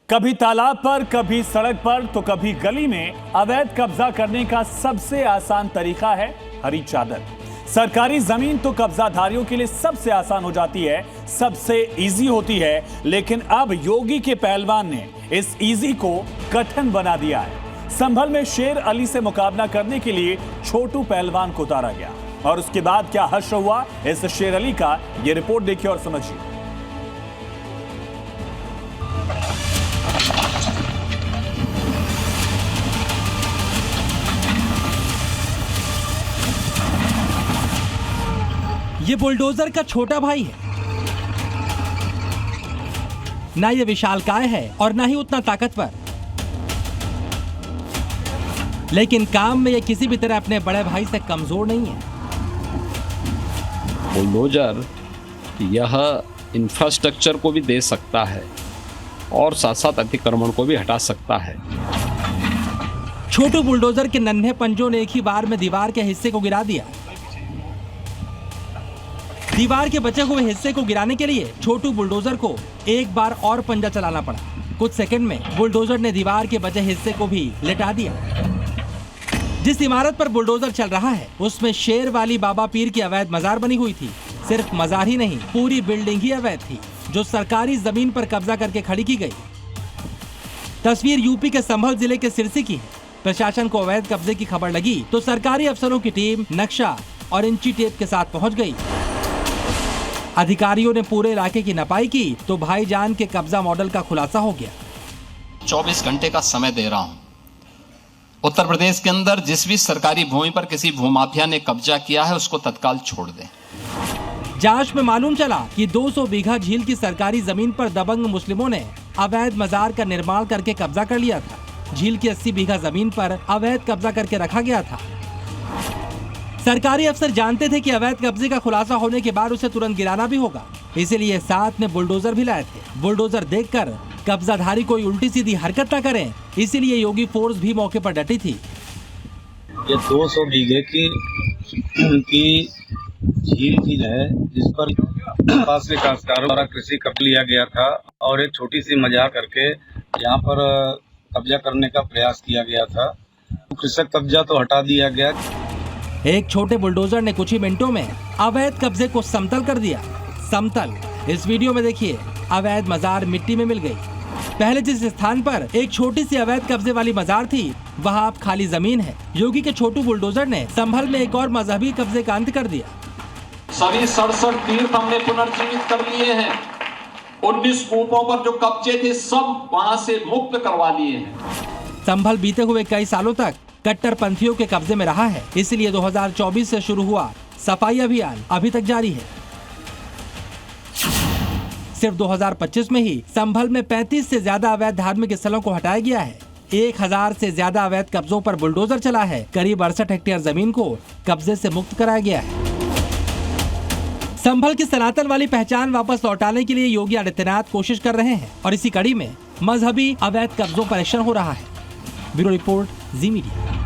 कभी तालाब पर, कभी सड़क पर, तो कभी गली में अवैध कब्जा करने का सबसे आसान तरीका है हरी चादर। सरकारी जमीन तो कब्जाधारियों के लिए सबसे आसान हो जाती है, सबसे इजी होती है, लेकिन अब योगी के पहलवान ने इस इजी को कठिन बना दिया है। संभल में शेर अली से मुकाबला करने के लिए छोटू पहलवान को उतारा गया और उसके बाद क्या हश्र हुआ इस शेर अली का, यह रिपोर्ट देखिए और समझिए। ये बुलडोजर का छोटा भाई है, ना ये विशालकाय है और ना ही उतना ताकतवर, लेकिन काम में ये किसी भी तरह अपने बड़े भाई से कमजोर नहीं है। बुलडोजर यह इंफ्रास्ट्रक्चर को भी दे सकता है और साथ साथ अतिक्रमण को भी हटा सकता है। छोटू बुलडोजर के नन्हे पंजों ने एक ही बार में दीवार के हिस्से को गिरा दिया। दीवार के बचे हुए हिस्से को गिराने के लिए छोटू बुलडोजर को एक बार और पंजा चलाना पड़ा। कुछ सेकंड में बुलडोजर ने दीवार के बचे हिस्से को भी लेटा दिया। जिस इमारत पर बुलडोजर चल रहा है उसमें शेर वाली बाबा पीर की अवैध मजार बनी हुई थी। सिर्फ मजार ही नहीं, पूरी बिल्डिंग ही अवैध थी जो सरकारी जमीन पर कब्जा करके खड़ी की गई। तस्वीर यूपी के संभल जिले के सिरसी की है। प्रशासन को अवैध कब्जे की खबर लगी तो सरकारी अफसरों की टीम नक्शा और इंची टेप के साथ पहुंच गई। अधिकारियों ने पूरे इलाके की नपाई की तो भाईजान के कब्जा मॉडल का खुलासा हो गया। 24 घंटे का समय दे रहा हूं। उत्तर प्रदेश के अंदर जिस भी सरकारी भूमि पर किसी भूमाफिया ने कब्जा किया है उसको तत्काल छोड़ दें। जांच में मालूम चला कि 200 बीघा झील की सरकारी जमीन पर दबंग मुस्लिमों ने अवैध मजार का निर्माण करके कब्जा कर लिया था। झील की 80 बीघा जमीन पर अवैध कब्जा करके रखा गया था। सरकारी अफसर जानते थे कि अवैध कब्जे का खुलासा होने के बाद उसे तुरंत गिराना भी होगा, इसीलिए साथ में बुलडोजर भी लाए थे। बुलडोजर देखकर कब्जाधारी कोई उल्टी सीधी हरकत न करें, इसीलिए योगी फोर्स भी मौके पर डटी थी। ये 200 बीघे की झील है जिस पर पास काश्तकारों द्वारा कृषि कर लिया गया था और एक छोटी सी मजार करके यहाँ पर कब्जा करने का प्रयास किया गया था। कृषक कब्जा तो हटा दिया गया। एक छोटे बुलडोजर ने कुछ ही मिनटों में अवैध कब्जे को समतल कर दिया। समतल इस वीडियो में देखिए, अवैध मजार मिट्टी में मिल गई। पहले जिस स्थान पर एक छोटी सी अवैध कब्जे वाली मजार थी वहां अब खाली जमीन है। योगी के छोटू बुलडोजर ने संभल में एक और मजहबी कब्जे का अंत कर दिया। सभी 67 तीर्थ हमने पुनर्जीवित कर लिए हैं। 19 कूपों पर जो कब्जे थे सब वहां से मुक्त करवा लिए हैं। संभल बीते हुए कई सालों तक कट्टरपंथियों के कब्जे में रहा है, इसलिए 2024 से शुरू हुआ सफाई अभियान अभी तक जारी है। सिर्फ 2025 में ही संभल में 35 से ज्यादा अवैध धार्मिक स्थलों को हटाया गया है। 1000 से ज्यादा अवैध कब्जों पर बुलडोजर चला है। करीब 68 हेक्टेयर जमीन को कब्जे से मुक्त कराया गया है। संभल की सनातन वाली पहचान वापस लौटाने के लिए योगी आदित्यनाथ कोशिश कर रहे हैं और इसी कड़ी में मजहबी अवैध कब्जों पर एक्शन हो रहा है। ब्यूरो रिपोर्ट, जी मीडिया।